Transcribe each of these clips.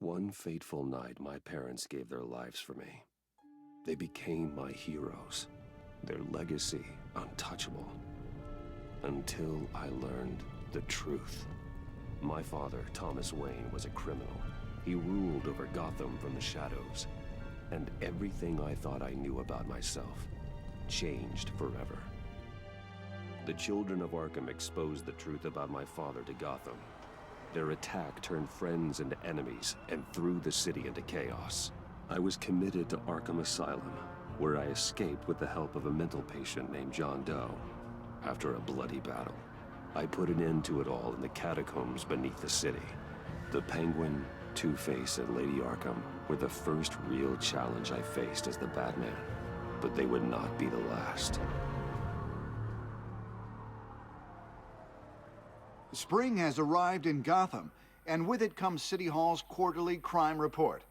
One fateful night, my parents gave their lives for me. They became my heroes, their legacy untouchable. Until I learned the truth. My father, Thomas Wayne, was a criminal. He ruled over Gotham from the shadows. And everything I thought I knew about myself changed forever. The children of Arkham exposed the truth about my father to Gotham. Their attack turned friends into enemies and threw the city into chaos. I was committed to Arkham Asylum, where I escaped with the help of a mental patient named John Doe. After a bloody battle, I put an end to it all in the catacombs beneath the city. The Penguin, Two-Face, and Lady Arkham were the first real challenge I faced as the Batman, but they would not be the last. Spring has arrived in Gotham, and with it comes City Hall's quarterly crime report.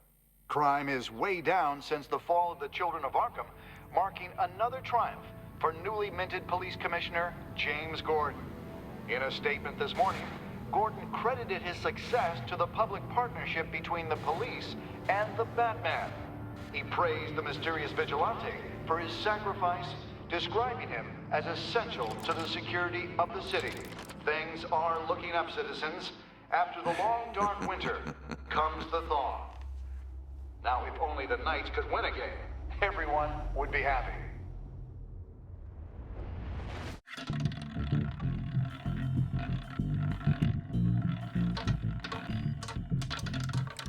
Crime is way down since the fall of the Children of Arkham, marking another triumph for newly minted Police Commissioner James Gordon. In a statement this morning, Gordon credited his success to the public partnership between the police and the Batman. He praised the mysterious vigilante for his sacrifice, describing him as essential to the security of the city. Things are looking up, citizens. After the long, dark winter comes the thaw. Now, if only the Knights could win again, everyone would be happy.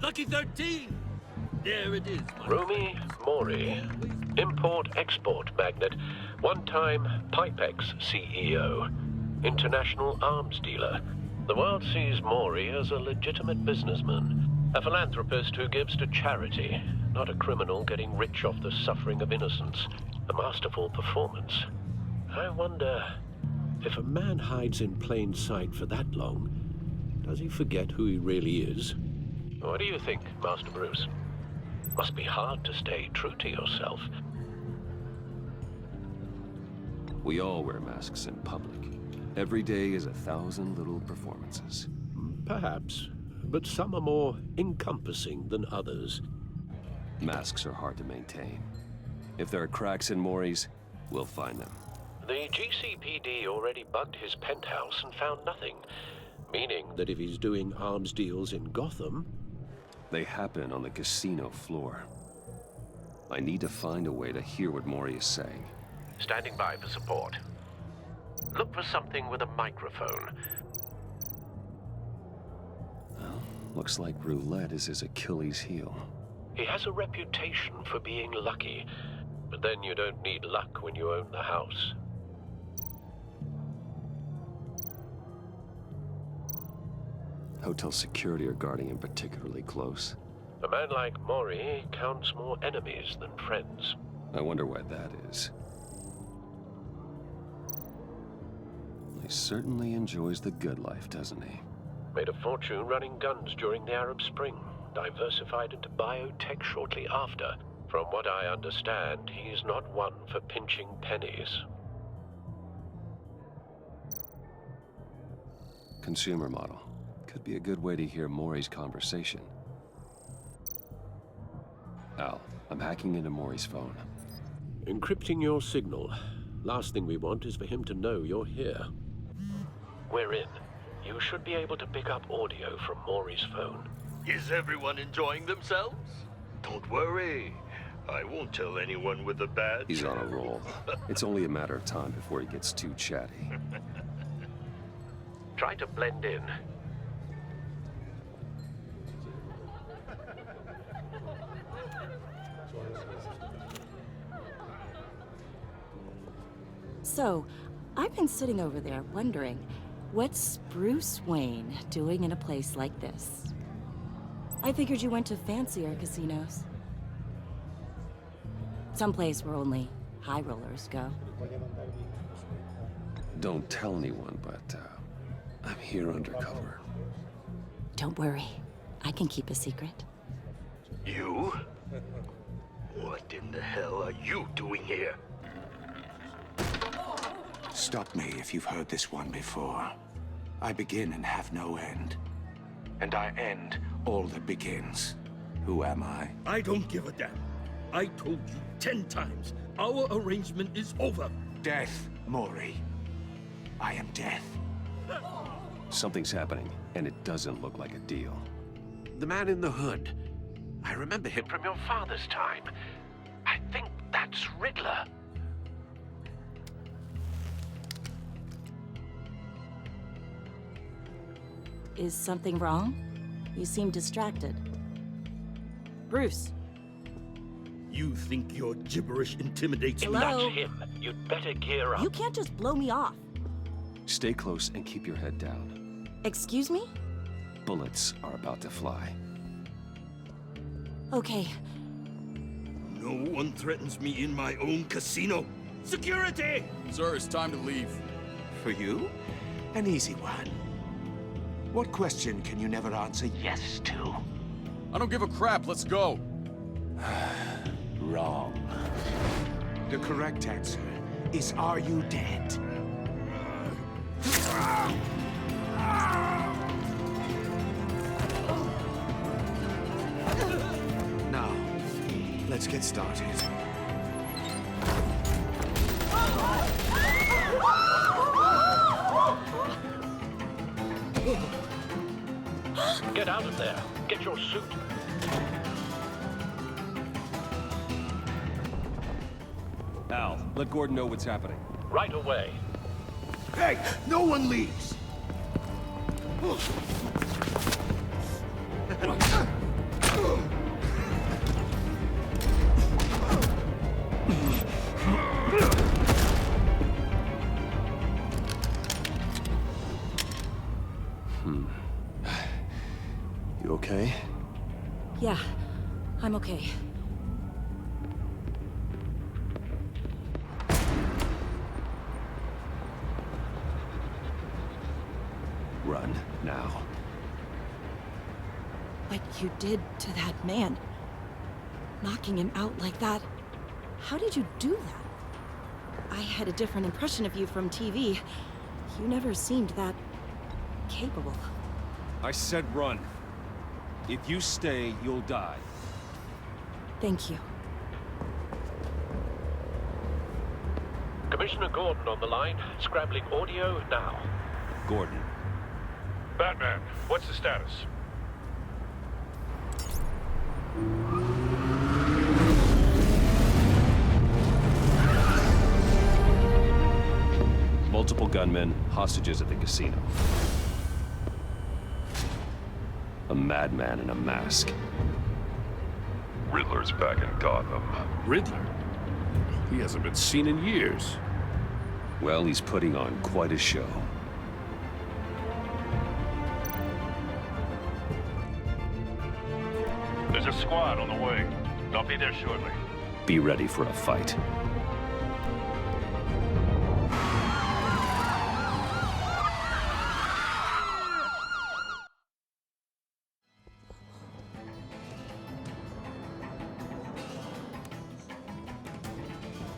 Lucky 13! There it is. Rumi Mori, import-export magnate, one-time Pipex CEO, international arms dealer. The world sees Mori as a legitimate businessman, a philanthropist who gives to charity, not a criminal getting rich off the suffering of innocence. A masterful performance. I wonder, if a man hides in plain sight for that long, does he forget who he really is? What do you think, Master Bruce? Must be hard to stay true to yourself. We all wear masks in public. Every day is 1,000 little performances. Perhaps, but some are more encompassing than others. Masks are hard to maintain. If there are cracks in Mori's, we'll find them. The GCPD already bugged his penthouse and found nothing, meaning that if he's doing arms deals in Gotham... They happen on the casino floor. I need to find a way to hear what Mori is saying. Standing by for support. Look for something with a microphone. Well, looks like roulette is his Achilles heel. He has a reputation for being lucky, but then you don't need luck when you own the house. Hotel security are guarding him particularly close. A man like Mori counts more enemies than friends. I wonder why that is. He certainly enjoys the good life, doesn't he? Made a fortune running guns during the Arab Spring. Diversified into biotech shortly after. From what I understand, he's not one for pinching pennies. Consumer model. Could be a good way to hear Mori's conversation. Al, I'm hacking into Mori's phone. Encrypting your signal. Last thing we want is for him to know you're here. We're in. You should be able to pick up audio from Mori's phone. Is everyone enjoying themselves? Don't worry. I won't tell anyone with a badge. He's on a roll. It's only a matter of time before he gets too chatty. Try to blend in. So, I've been sitting over there wondering, what's Bruce Wayne doing in a place like this? I figured you went to fancier casinos. Someplace where only high rollers go. Don't tell anyone, but I'm here undercover. Don't worry, I can keep a secret. You? What in the hell are you doing here? Stop me if you've heard this one before. I begin and have no end. And I end all that begins. Who am I? I don't give a damn. I told you 10 times. Our arrangement is over. Death, Mori. I am death. Something's happening, and it doesn't look like a deal. The man in the hood. I remember him from your father's time. I think that's Riddler. Is something wrong? You seem distracted. Bruce. You think your gibberish intimidates If me? Hello? that's him, you'd better gear up. You can't just blow me off. Stay close and keep your head down. Excuse me? Bullets are about to fly. Okay. No one threatens me in my own casino. Security! Sir, it's time to leave. For you? An easy one. What question can you never answer yes to? I don't give a crap, let's go. Wrong. The correct answer is, are you dead? Now, let's get started. Get out of there. Get your suit. Al, let Gordon know what's happening. Right away. Hey, no one leaves! You okay? Yeah, I'm okay. Run, now. What you did to that man. Knocking him out like that. How did you do that? I had a different impression of you from TV. You never seemed that capable. I said run. If you stay, you'll die. Thank you. Commissioner Gordon on the line. Scrambling audio now. Gordon. Batman, what's the status? Multiple gunmen, hostages at the casino. A madman in a mask. Riddler's back in Gotham. Riddler? He hasn't been seen in years. Well, he's putting on quite a show. There's a squad on the way. I'll be there shortly. Be ready for a fight.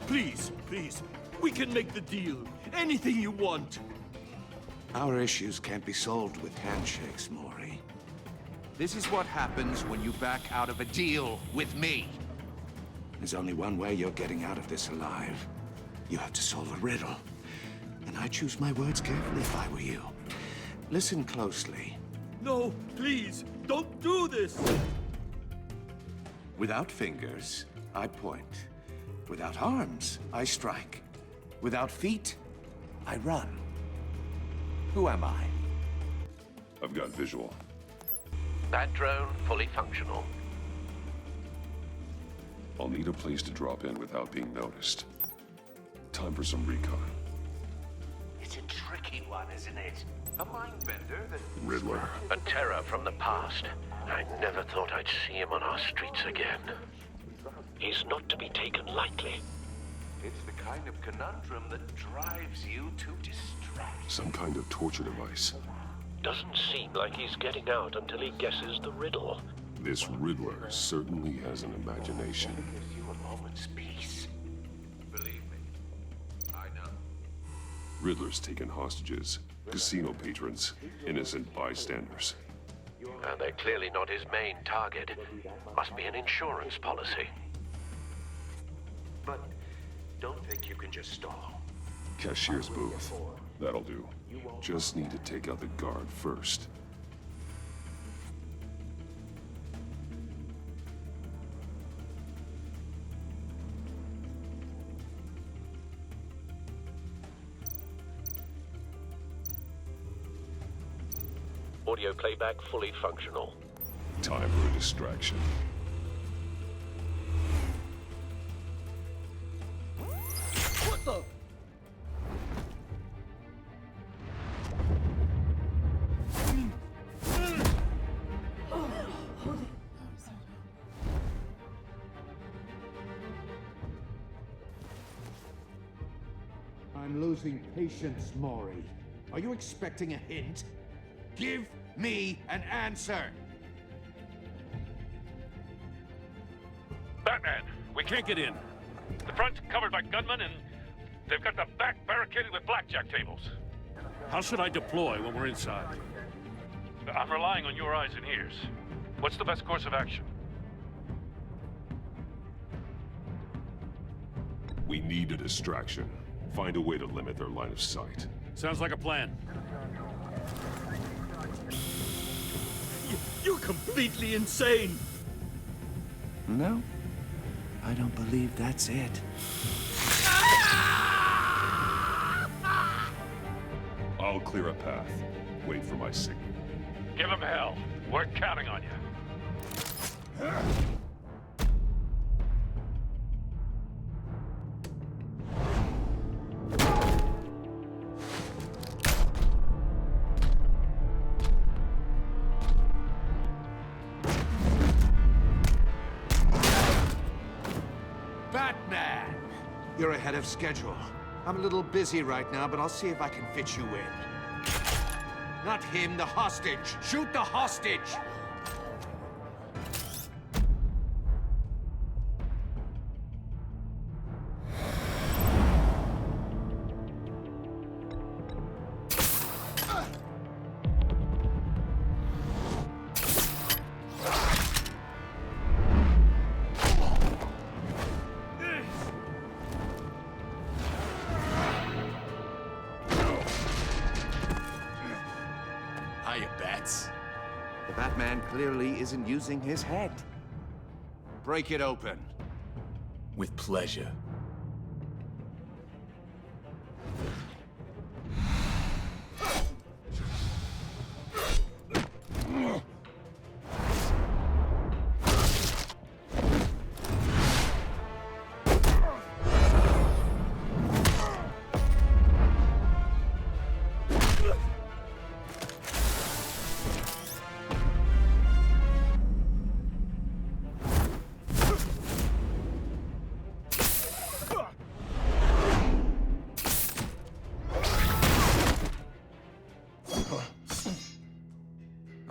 Please, please. We can make the deal. Anything you want. Our issues can't be solved with handshakes, Mori. This is what happens when you back out of a deal with me. There's only one way you're getting out of this alive. You have to solve a riddle. And I choose my words carefully if I were you. Listen closely. No, please, don't do this. Without fingers, I point. Without arms, I strike. Without feet, I run. Who am I? I've got visual. That drone fully functional. I'll need a place to drop in without being noticed. Time for some recon. It's a tricky one, isn't it? A mind bender that... Riddler. A terror from the past. I never thought I'd see him on our streets again. He's not to be taken lightly. It's the kind of conundrum that drives you to distract. Some kind of torture device. Doesn't seem like he's getting out until he guesses the riddle. This Riddler certainly has an imagination. Gives you a moment's peace. Believe me, I know. Riddler's taken hostages, casino patrons, innocent bystanders. And they're clearly not his main target. Must be an insurance policy. But don't think you can just stall. Cashier's booth. That'll do. Just need to take out the guard first. Audio playback fully functional. Time for a distraction. What the? I'm losing patience, Maury. Are you expecting a hint? Give me an answer! Batman, we can't get in. The front's covered by gunmen, and they've got the back barricaded with blackjack tables. How should I deploy when we're inside? I'm relying on your eyes and ears. What's the best course of action? We need a distraction. Find a way to limit their line of sight. Sounds like a plan. You're completely insane! No, I don't believe that's it. I'll clear a path. Wait for my signal. Give him hell. We're counting on you. Batman! You're ahead of schedule. I'm a little busy right now, but I'll see if I can fit you in. Not him, the hostage! Shoot the hostage! Hiya, Bats. The Batman clearly isn't using his head. Break it open. With pleasure.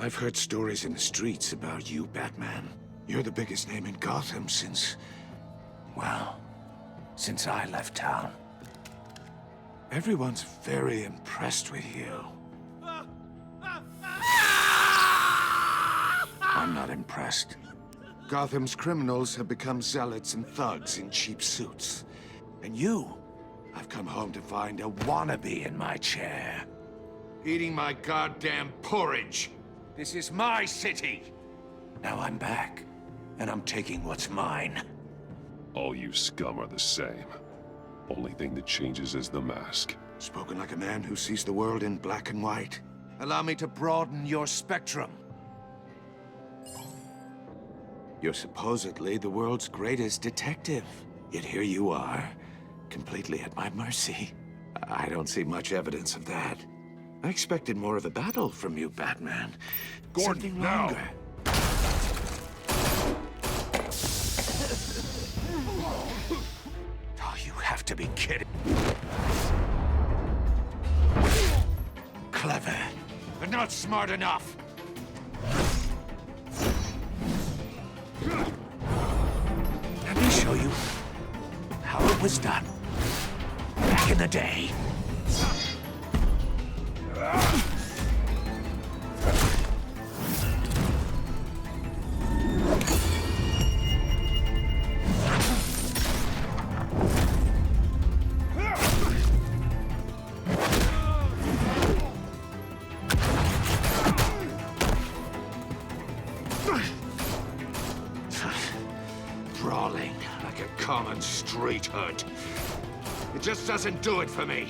I've heard stories in the streets about you, Batman. You're the biggest name in Gotham since... well, since I left town. Everyone's very impressed with you. I'm not impressed. Gotham's criminals have become zealots and thugs in cheap suits. And you, I've come home to find a wannabe in my chair. Eating my goddamn porridge. This is my city. Now I'm back, and I'm taking what's mine. All you scum are the same. Only thing that changes is the mask. Spoken like a man who sees the world in black and white. Allow me to broaden your spectrum. You're supposedly the world's greatest detective. Yet here you are, completely at my mercy. I don't see much evidence of that. I expected more of a battle from you, Batman. Gordon, Something now! longer. Oh, you have to be kidding. Clever, But not smart enough. let me show you how it was done back in the day. brawling like a common street hood. It just doesn't do it for me.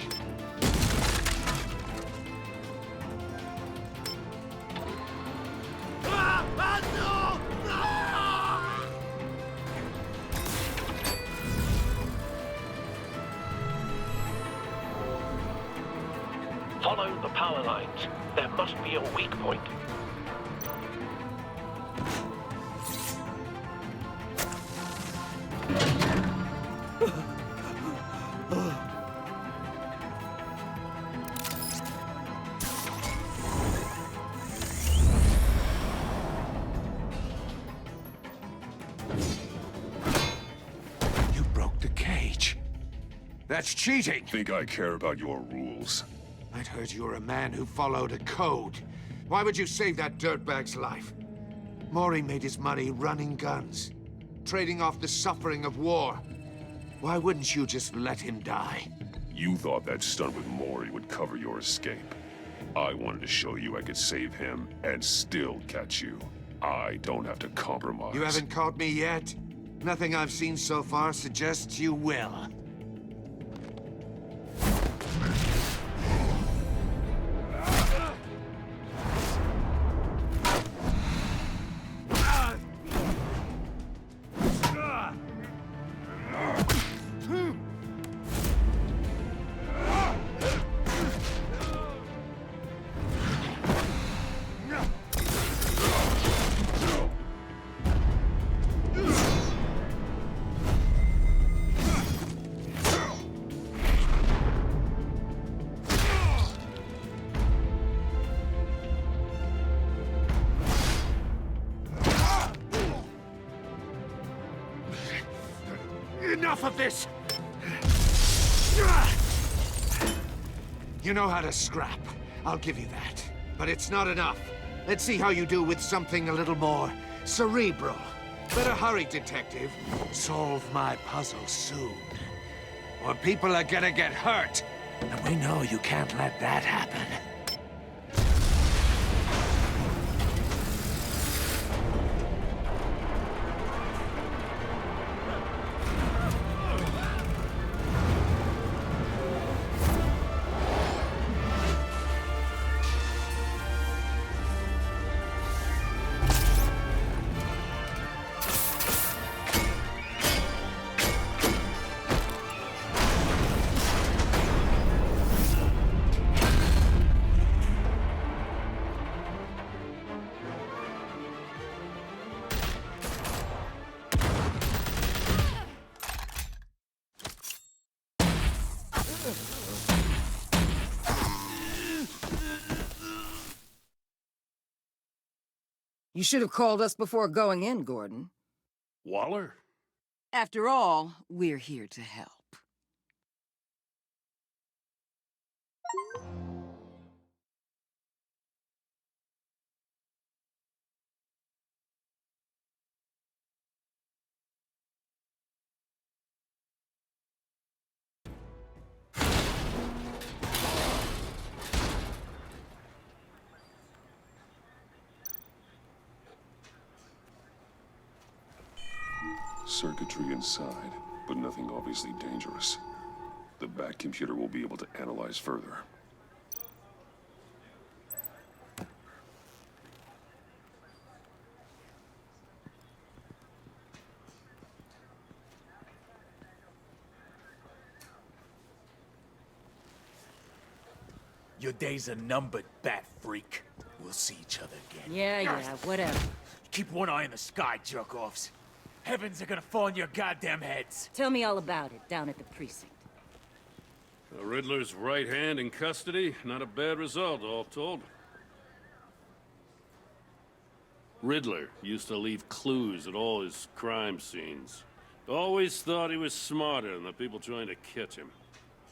Follow the power lines. There must be a weak point. You broke the cage. That's cheating. Think I care about your rules? I'd heard you were a man who followed a code. Why would you save that dirtbag's life? Mori made his money running guns, trading off the suffering of war. Why wouldn't you just let him die? You thought that stunt with Mori would cover your escape. I wanted to show you I could save him and still catch you. I don't have to compromise. You haven't caught me yet? Nothing I've seen so far suggests you will. Enough of this! You know how to scrap. I'll give you that. But it's not enough. Let's see how you do with something a little more cerebral. Better hurry, detective. Solve my puzzle soon. Or people are gonna get hurt. And we know you can't let that happen. You should have called us before going in, Gordon. Waller? After all, we're here to help. Circuitry inside, but nothing obviously dangerous. The back computer will be able to analyze further. Your days are numbered, bat freak. We'll see each other again. Yeah, whatever. Keep one eye in the sky, jerk-offs. Heavens are gonna fall on your goddamn heads. Tell me all about it down at the precinct. The Riddler's right hand in custody. Not a bad result, all told. Riddler used to leave clues at all his crime scenes. Always thought he was smarter than the people trying to catch him.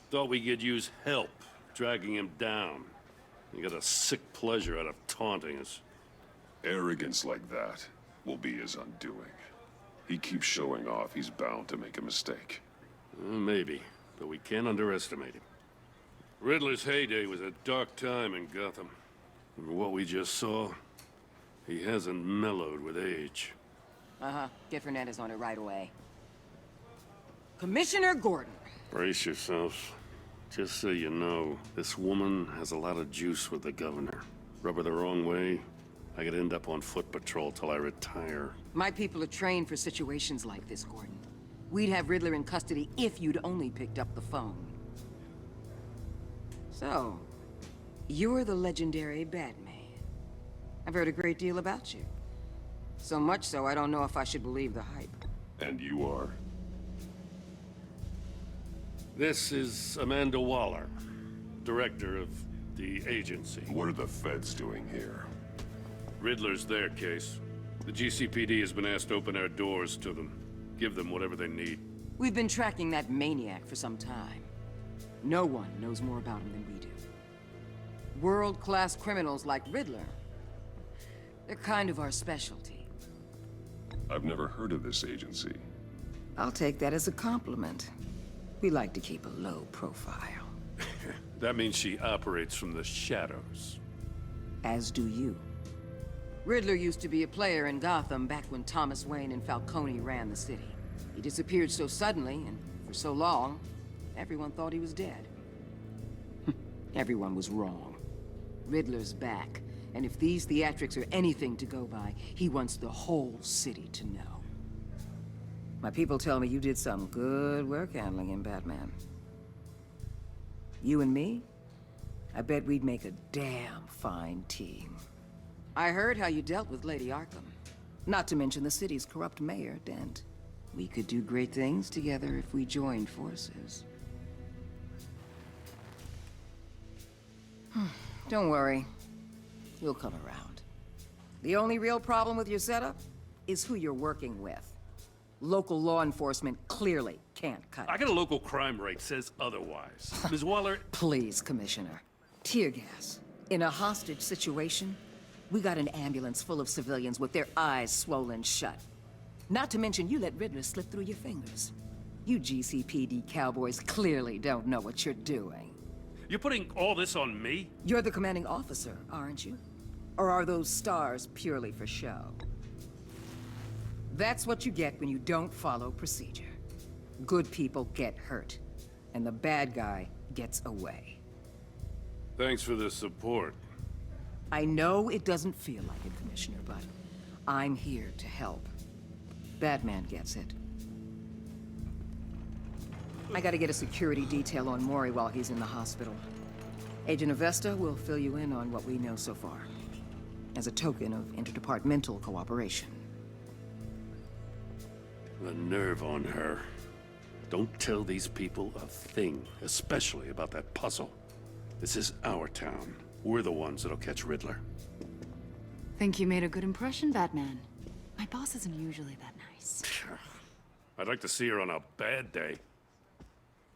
Thought we could use help, dragging him down. He got a sick pleasure out of taunting us. Arrogance like that will be his undoing. He keeps showing off, he's bound to make a mistake. Maybe, but we can't underestimate him. Riddler's heyday was a dark time in Gotham. And what we just saw, he hasn't mellowed with age. Get Fernandez on it right away. Commissioner Gordon. Brace yourselves. Just so you know, this woman has a lot of juice with the governor. Rub her the wrong way, I could end up on foot patrol till I retire. My people are trained for situations like this, Gordon. We'd have Riddler in custody if you'd only picked up the phone. So, you're the legendary Batman. I've heard a great deal about you. So much so, I don't know if I should believe the hype. And you are? This is Amanda Waller, director of the agency. What are the feds doing here? Riddler's their case. The GCPD has been asked to open our doors to them. Give them whatever they need. We've been tracking that maniac for some time. No one knows more about him than we do. World-class criminals like Riddler. They're kind of our specialty. I've never heard of this agency. I'll take that as a compliment. We like to keep a low profile. That means she operates from the shadows. As do you. Riddler used to be a player in Gotham back when Thomas Wayne and Falcone ran the city. He disappeared so suddenly, and for so long, everyone thought he was dead. Everyone was wrong. Riddler's back, and if these theatrics are anything to go by, he wants the whole city to know. My people tell me you did some good work handling him, Batman. You and me? I bet we'd make a damn fine team. I heard how you dealt with Lady Arkham. Not to mention the city's corrupt mayor, Dent. We could do great things together if we joined forces. Don't worry. You'll come around. The only real problem with your setup is who you're working with. Local law enforcement clearly can't cut it. I got a local crime rate says otherwise. Ms. Waller... Please, Commissioner. Tear gas. In a hostage situation, we got an ambulance full of civilians with their eyes swollen shut. Not to mention you let Riddler slip through your fingers. You GCPD cowboys clearly don't know what you're doing. You're putting all this on me? You're the commanding officer, aren't you? Or are those stars purely for show? That's what you get when you don't follow procedure. Good people get hurt, and the bad guy gets away. Thanks for the support. I know it doesn't feel like it, Commissioner, but I'm here to help. Batman gets it. I gotta get a security detail on Mori while he's in the hospital. Agent Avesta will fill you in on what we know so far, as a token of interdepartmental cooperation. The nerve on her. Don't tell these people a thing, especially about that puzzle. This is our town. We're the ones that'll catch Riddler. Think you made a good impression, Batman? My boss isn't usually that nice. I'd like to see her on a bad day.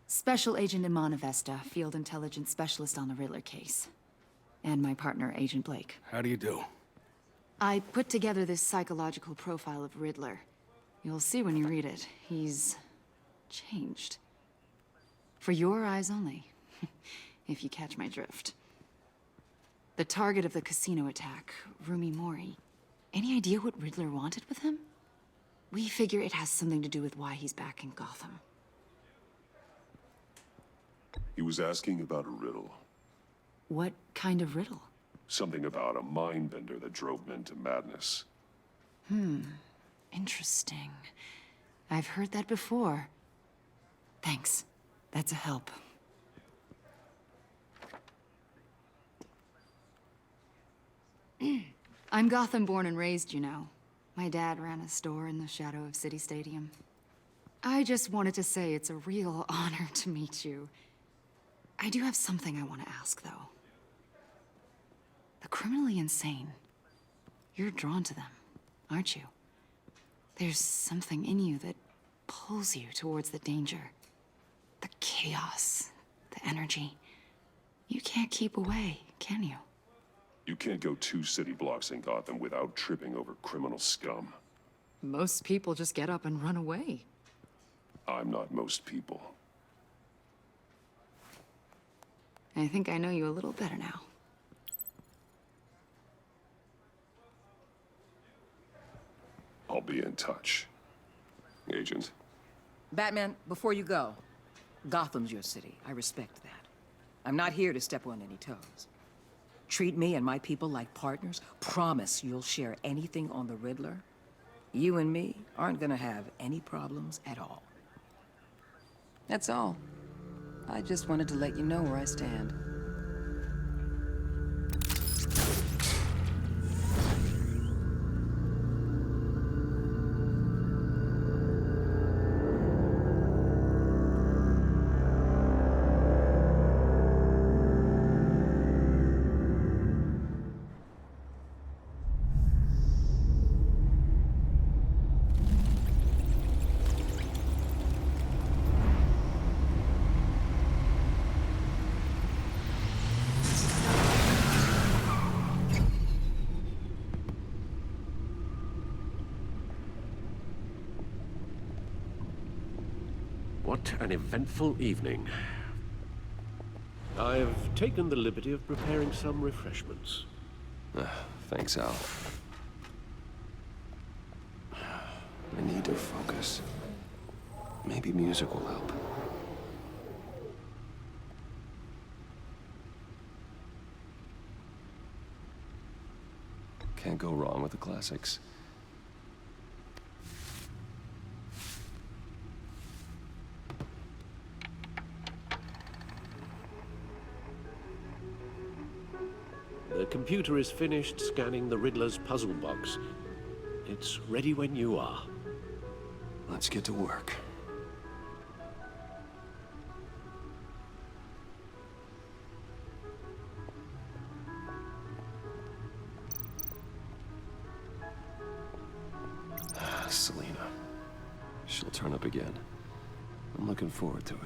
Special Agent Iman Avesta, Field Intelligence Specialist on the Riddler case. And my partner, Agent Blake. How do you do? I put together this psychological profile of Riddler. You'll see when you read it. He's changed. For your eyes only, if you catch my drift. The target of the casino attack, Rumi Mori. Any idea what Riddler wanted with him? We figure it has something to do with why he's back in Gotham. He was asking about a riddle. What kind of riddle? Something about a mind-bender that drove men to madness. Interesting. I've heard that before. Thanks. That's a help. I'm Gotham born and raised, you know. My dad ran a store in the shadow of City Stadium. I just wanted to say it's a real honor to meet you. I do have something I want to ask, though. The criminally insane. You're drawn to them, aren't you? There's something in you that pulls you towards the danger. The chaos, the energy. You can't keep away, can you? You can't go 2 city blocks in Gotham without tripping over criminal scum. Most people just get up and run away. I'm not most people. I think I know you a little better now. I'll be in touch. Agent. Batman, before you go, Gotham's your city. I respect that. I'm not here to step on any toes. Treat me and my people like partners. Promise you'll share anything on the Riddler. You and me aren't gonna have any problems at all. That's all. I just wanted to let you know where I stand. What an eventful evening. I've taken the liberty of preparing some refreshments. Thanks, Al. I need to focus. Maybe music will help. Can't go wrong with the classics. The computer is finished scanning the Riddler's puzzle box. It's ready when you are. Let's get to work. Selina. She'll turn up again. I'm looking forward to it.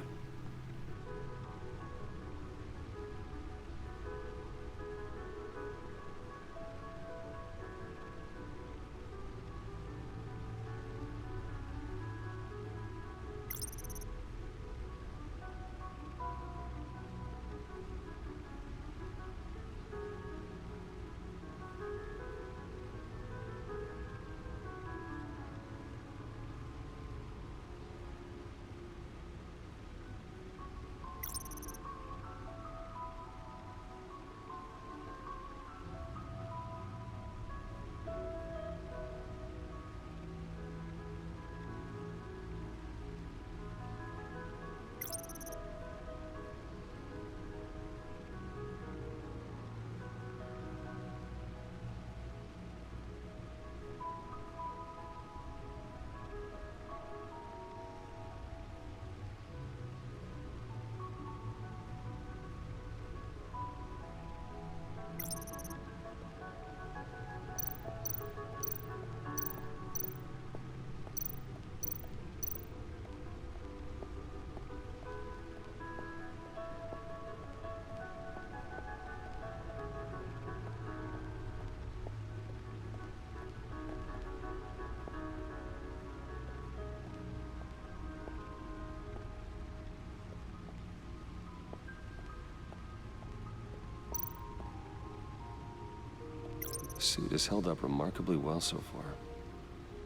The suit has held up remarkably well so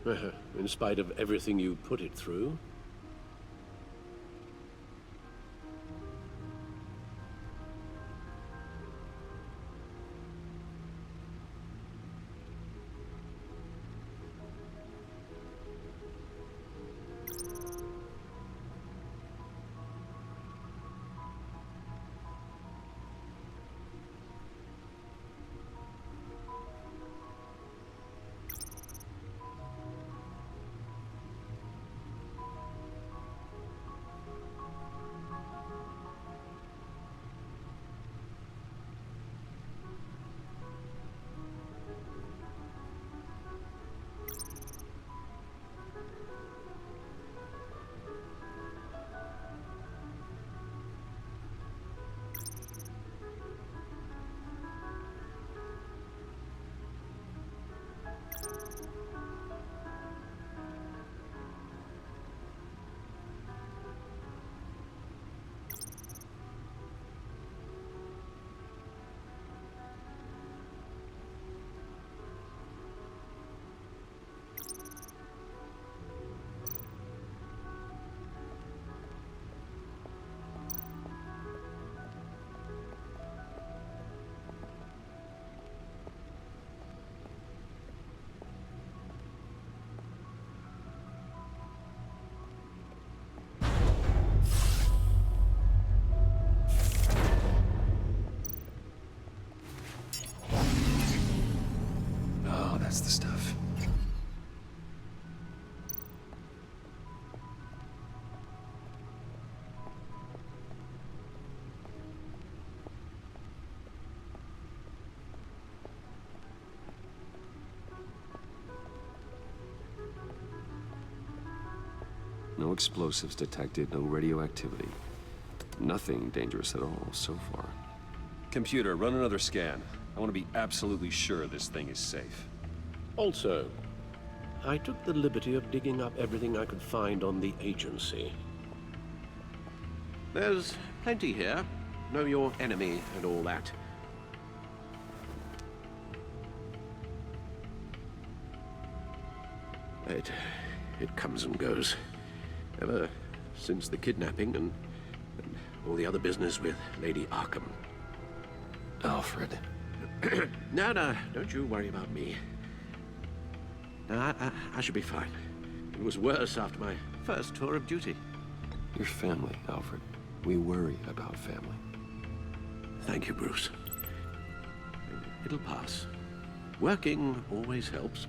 far. In spite of everything you put it through? That's the stuff. No explosives detected, no radioactivity. Nothing dangerous at all so far. Computer, run another scan. I want to be absolutely sure this thing is safe. Also, I took the liberty of digging up everything I could find on the agency. There's plenty here. Know your enemy and all that. It comes and goes. Ever since the kidnapping and all the other business with Lady Arkham. Alfred. No, don't you worry about me. No, I should be fine. It was worse after my first tour of duty. Your family, Alfred. We worry about family. Thank you, Bruce. It'll pass. Working always helps.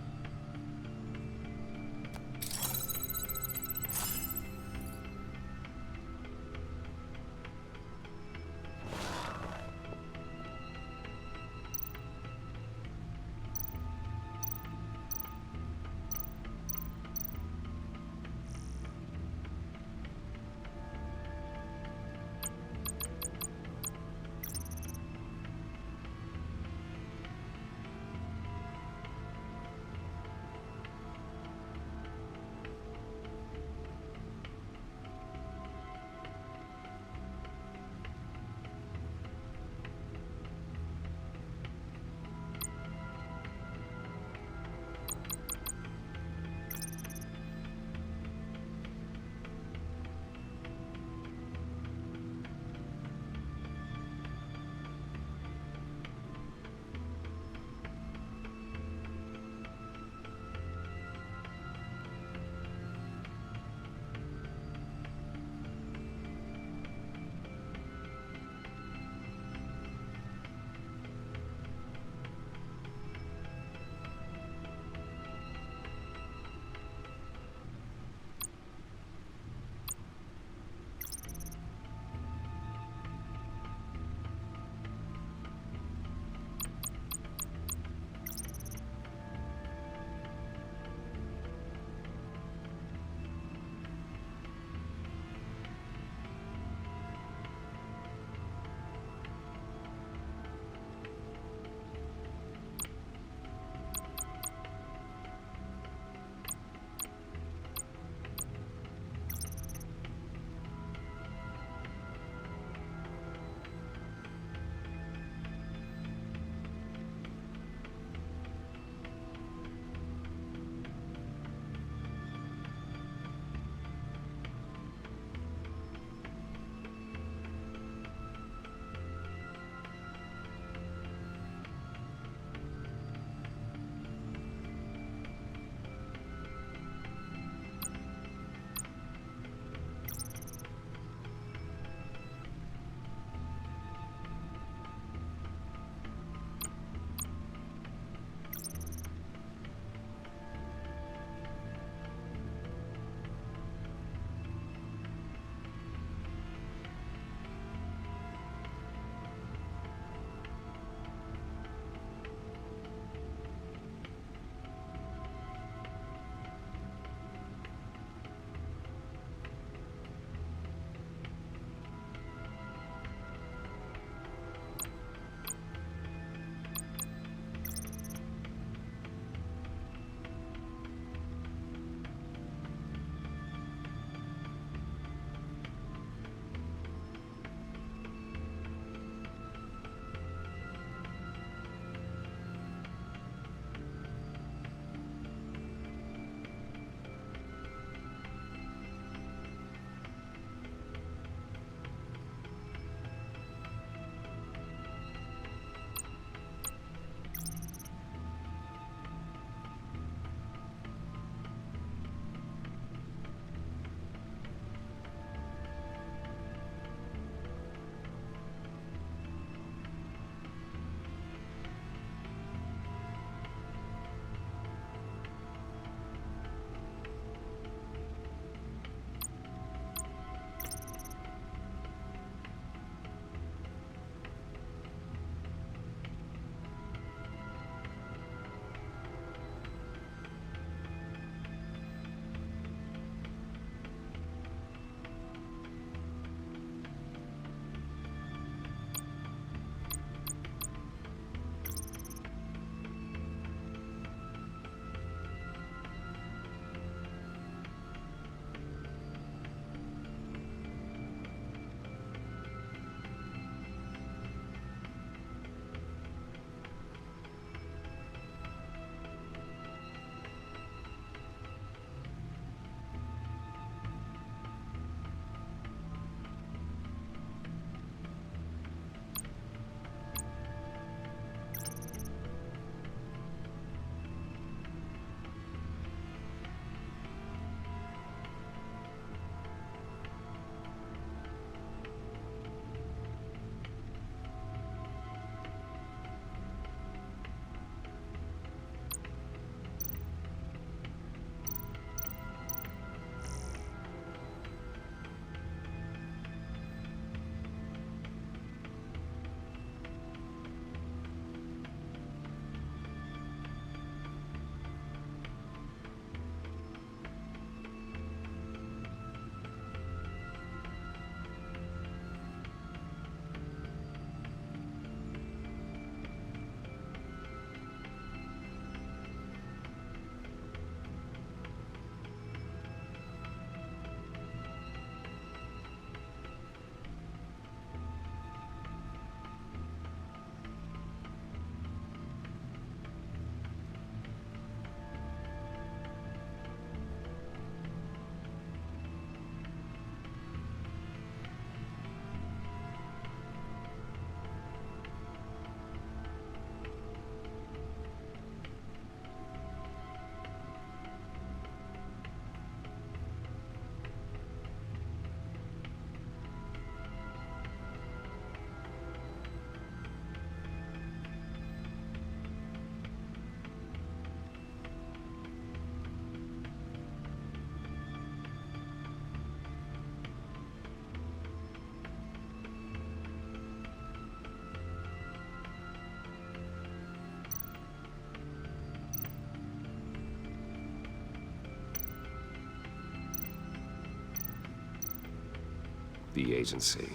the agency.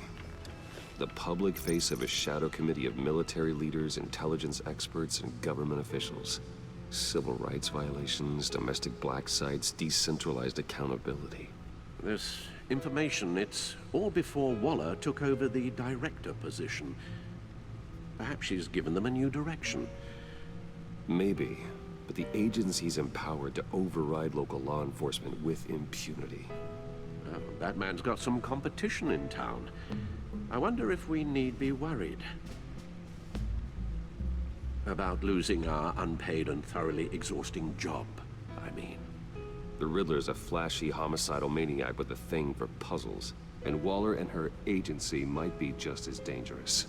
The public face of a shadow committee of military leaders, intelligence experts, and government officials. Civil rights violations, domestic black sites, decentralized accountability. This information, it's all before Waller took over the director position. Perhaps she's given them a new direction. Maybe, but the agency's empowered to override local law enforcement with impunity. Oh, Batman's got some competition in town. I wonder if we need be worried about losing our unpaid and thoroughly exhausting job, I mean. The Riddler's a flashy homicidal maniac with a thing for puzzles, and Waller and her agency might be just as dangerous.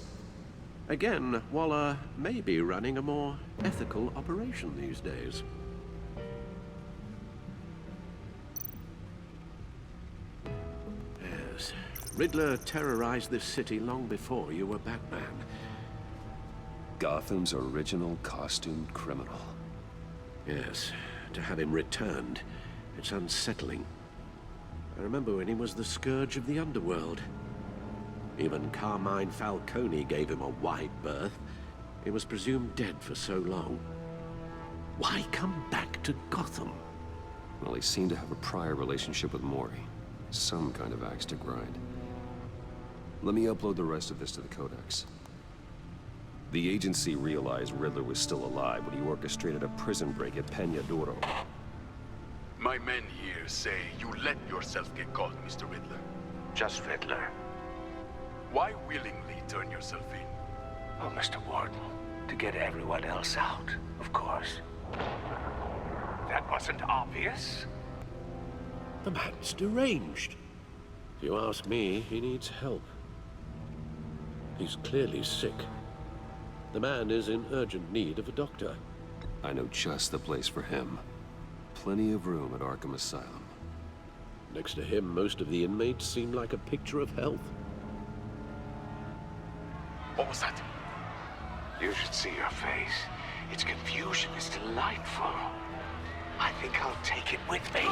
Again, Waller may be running a more ethical operation these days. Yes, Riddler terrorized this city long before you were Batman. Gotham's original costumed criminal. Yes, to have him returned, it's unsettling. I remember when he was the scourge of the underworld. Even Carmine Falcone gave him a wide berth. He was presumed dead for so long. Why come back to Gotham? Well, he seemed to have a prior relationship with Mori. Some kind of axe to grind. Let me upload the rest of this to the Codex. The agency realized Riddler was still alive when he orchestrated a prison break at Peña Duro. My men here say you let yourself get caught, Mr. Riddler. Just Riddler. Why willingly turn yourself in? Oh, Mr. Warden, to get everyone else out, of course. That wasn't obvious. The man's deranged. If you ask me, he needs help. He's clearly sick. The man is in urgent need of a doctor. I know just the place for him. Plenty of room at Arkham Asylum. Next to him, most of the inmates seem like a picture of health. What was that? You should see your face. Its confusion is delightful. I think I'll take it with me.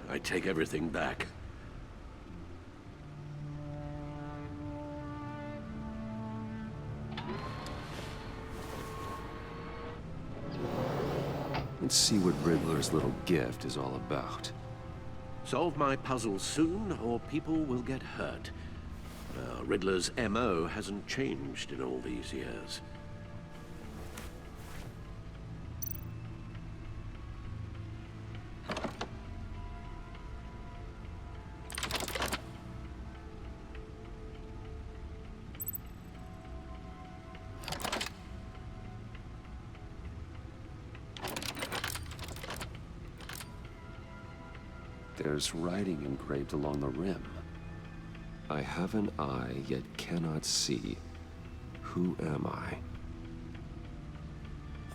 I take everything back. Let's see what Riddler's little gift is all about. Solve my puzzles soon, or people will get hurt. Riddler's MO hasn't changed in all these years. There's writing engraved along the rim. I have an eye, yet cannot see. Who am I?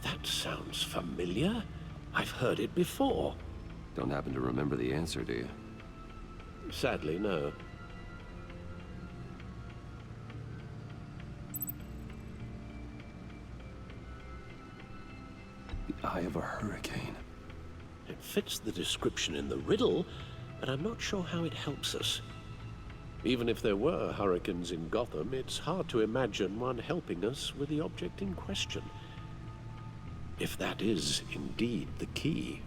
That sounds familiar. I've heard it before. Don't happen to remember the answer, do you? Sadly, no. The eye of a hurricane. It fits the description in the riddle, but I'm not sure how it helps us. Even if there were hurricanes in Gotham, it's hard to imagine one helping us with the object in question. If that is indeed the key.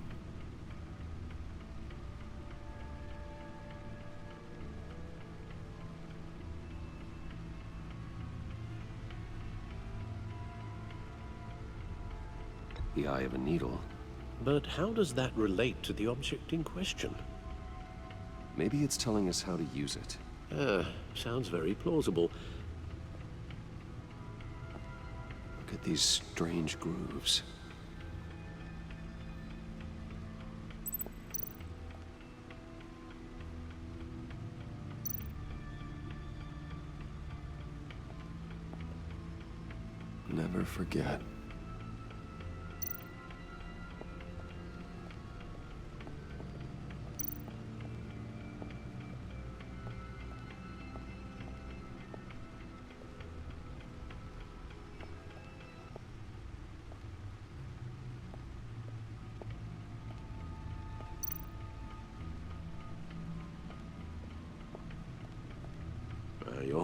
The eye of a needle. But how does that relate to the object in question? Maybe it's telling us how to use it. Sounds very plausible. Look at these strange grooves. Never forget.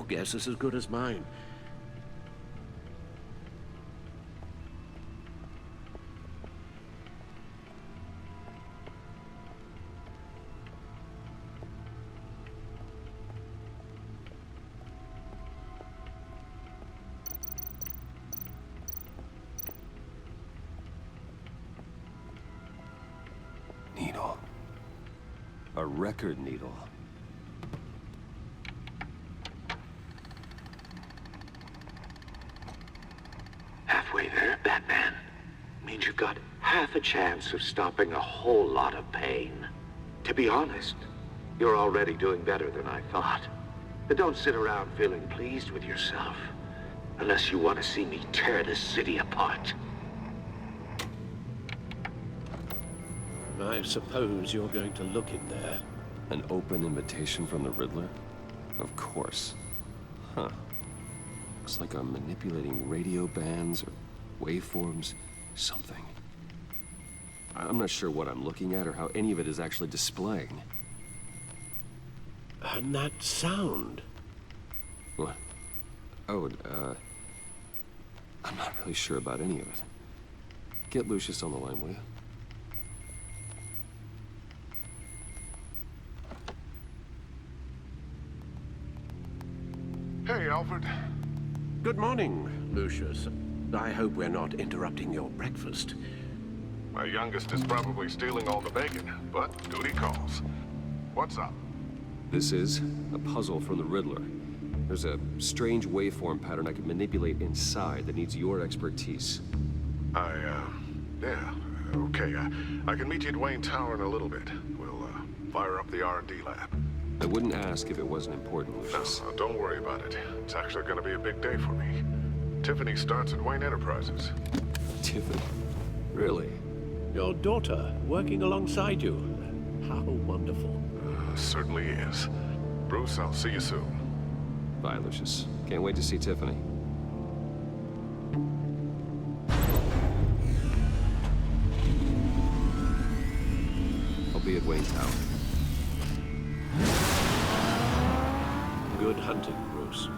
guess is as good as mine. Needle. A record needle. Halfway there, Batman. Means you've got half a chance of stopping a whole lot of pain. To be honest, you're already doing better than I thought. But don't sit around feeling pleased with yourself. Unless you want to see me tear this city apart. I suppose you're going to look in there. An open invitation from the Riddler? Of course. Huh. Looks like I'm manipulating radio bands or waveforms, something. I'm not sure what I'm looking at or how any of it is actually displaying. And that sound? What? Oh, I'm not really sure about any of it. Get Lucius on the line, will you? Hey, Alfred. Good morning, Lucius. I hope we're not interrupting your breakfast. My youngest is probably stealing all the bacon, but duty calls. What's up? This is a puzzle from the Riddler. There's a strange waveform pattern I can manipulate inside that needs your expertise. Yeah, okay. I can meet you at Wayne Tower in a little bit. We'll, fire up the R&D lab. I wouldn't ask if it wasn't important, Lucius. No, don't worry about it. It's actually gonna be a big day for me. Tiffany starts at Wayne Enterprises. Tiffany? Really? Your daughter working alongside you. How wonderful. Certainly is. Bruce, I'll see you soon. Bye, Lucius. Can't wait to see Tiffany. I'll be at Wayne Tower. Good hunting, Bruce.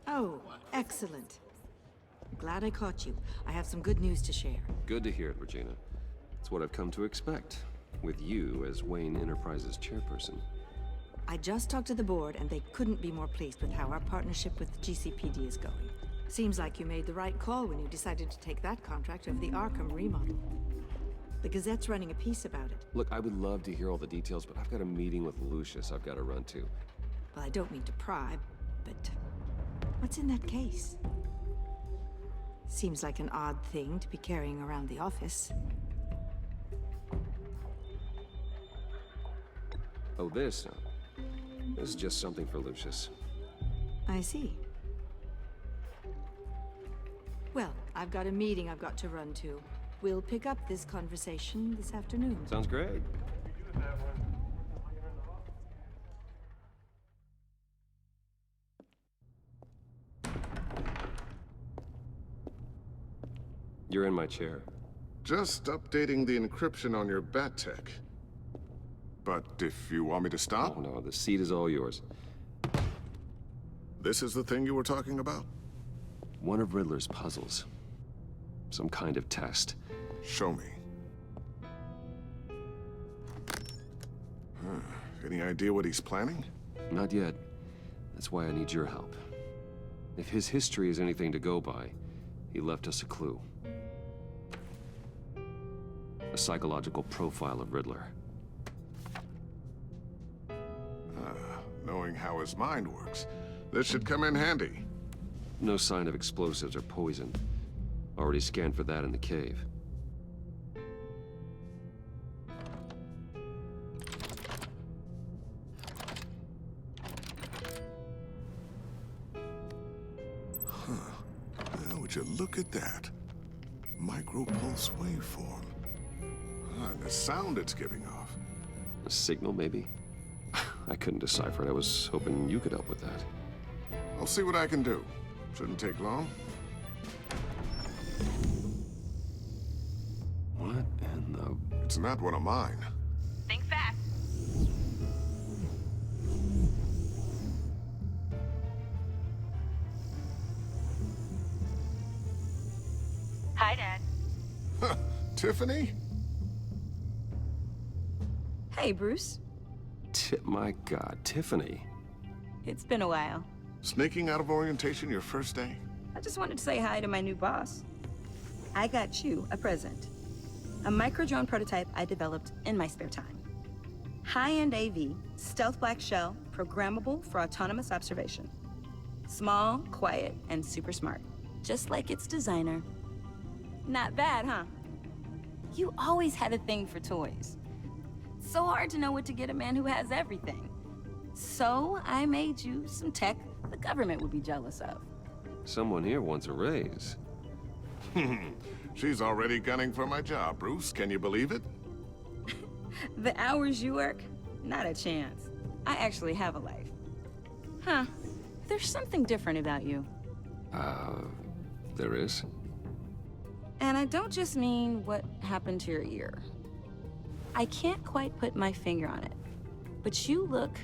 Oh, excellent. Glad I caught you. I have some good news to share. Good to hear it, Regina. It's what I've come to expect, with you as Wayne Enterprises chairperson. I just talked to the board, and they couldn't be more pleased with how our partnership with GCPD is going. Seems like you made the right call when you decided to take that contract over the Arkham remodel. The Gazette's running a piece about it. Look, I would love to hear all the details, but I've got a meeting with Lucius I've got to run to. Well, I don't mean to pry, but what's in that case? Seems like an odd thing to be carrying around the office. Oh, this? This is just something for Lucius. I see. Well, I've got a meeting I've got to run to. We'll pick up this conversation this afternoon. Sounds great. You're in my chair. Just updating the encryption on your Bat-Tech. But if you want me to stop? Oh, no, the seat is all yours. This is the thing you were talking about? One of Riddler's puzzles. Some kind of test. Show me. Any idea what he's planning? Not yet. That's why I need your help. If his history is anything to go by, he left us a clue. A psychological profile of Riddler. Knowing how his mind works, this should come in handy. No sign of explosives or poison. Already scanned for that in the cave. Would you look at that? Micropulse waveform. And the sound it's giving off. A signal, maybe? I couldn't decipher it. I was hoping you could help with that. I'll see what I can do. Shouldn't take long. What in the... It's not one of mine. Think fast. Hi, Dad. Tiffany? Hey, Bruce. My God, Tiffany. It's been a while. Sneaking out of orientation your first day? I just wanted to say hi to my new boss. I got you a present. A micro-drone prototype I developed in my spare time. High-end AV, stealth black shell, programmable for autonomous observation. Small, quiet, and super smart. Just like its designer. Not bad, huh? You always had a thing for toys. So hard to know what to get a man who has everything. So I made you some tech the government would be jealous of. Someone here wants a raise. She's already gunning for my job, Bruce. Can you believe it? The hours you work? Not a chance. I actually have a life. Huh. There's something different about you. There is? And I don't just mean what happened to your ear. I can't quite put my finger on it. But you look...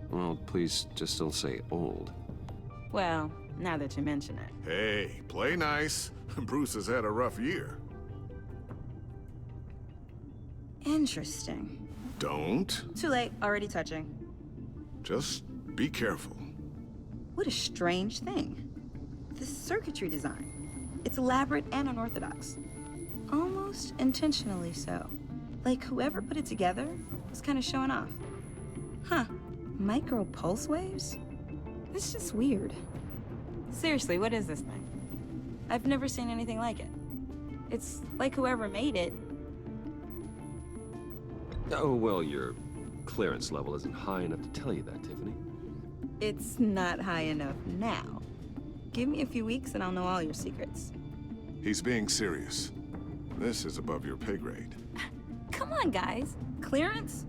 Well, please just don't say old. Well, now that you mention it. Hey, play nice. Bruce has had a rough year. Interesting. Don't. Too late, already touching. Just be careful. What a strange thing. The circuitry design. It's elaborate and unorthodox. Almost intentionally so. Like whoever put it together was kind of showing off. Huh. Micro pulse waves? It's just weird. Seriously, what is this thing? I've never seen anything like it. It's like whoever made it. Oh, well, your clearance level isn't high enough to tell you that, Tiffany. It's not high enough now. Give me a few weeks and I'll know all your secrets. He's being serious. This is above your pay grade. Come on, guys. Clearance?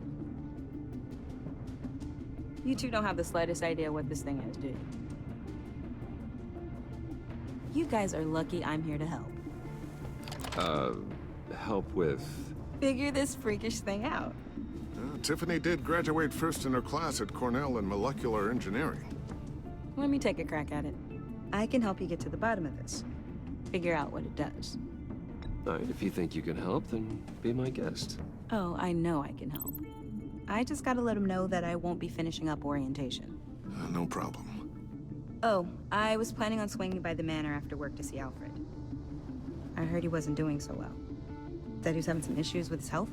You two don't have the slightest idea what this thing is, do you? You guys are lucky I'm here to help. Help with... Figure this freakish thing out. Tiffany did graduate first in her class at Cornell in molecular engineering. Let me take a crack at it. I can help you get to the bottom of this. Figure out what it does. All right, if you think you can help, then be my guest. Oh, I know I can help. I just gotta let him know that I won't be finishing up orientation. No problem. Oh, I was planning on swinging by the manor after work to see Alfred. I heard he wasn't doing so well. That he was having some issues with his health?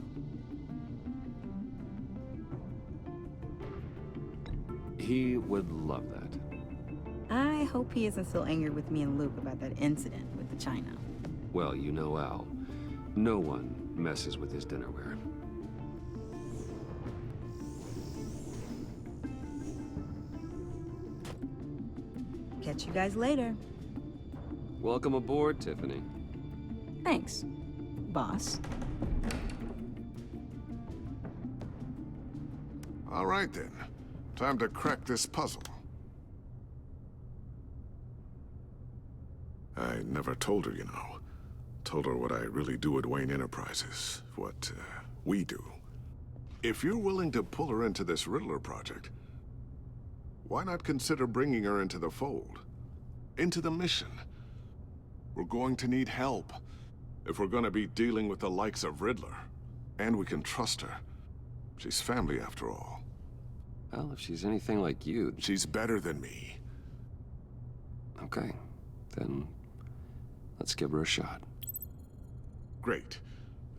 He would love that. I hope he isn't still angry with me and Luke about that incident with the china. Well, you know Al. No one messes with his dinnerware. Catch you guys later. Welcome aboard, Tiffany. Thanks, boss. All right, then. Time to crack this puzzle. I never told her, you know. Told her what I really do at Wayne Enterprises. What, we do. If you're willing to pull her into this Riddler project, why not consider bringing her into the fold? Into the mission? We're going to need help if we're gonna be dealing with the likes of Riddler. And we can trust her. She's family, after all. Well, if she's anything like you... She's better than me. Okay, then let's give her a shot. Great.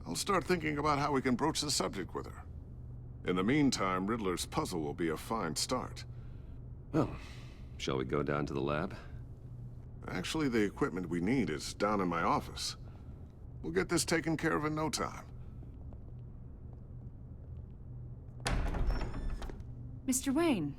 I'll start thinking about how we can broach the subject with her. In the meantime, Riddler's puzzle will be a fine start. Well, shall we go down to the lab? Actually, the equipment we need is down in my office. We'll get this taken care of in no time. Mr. Wayne,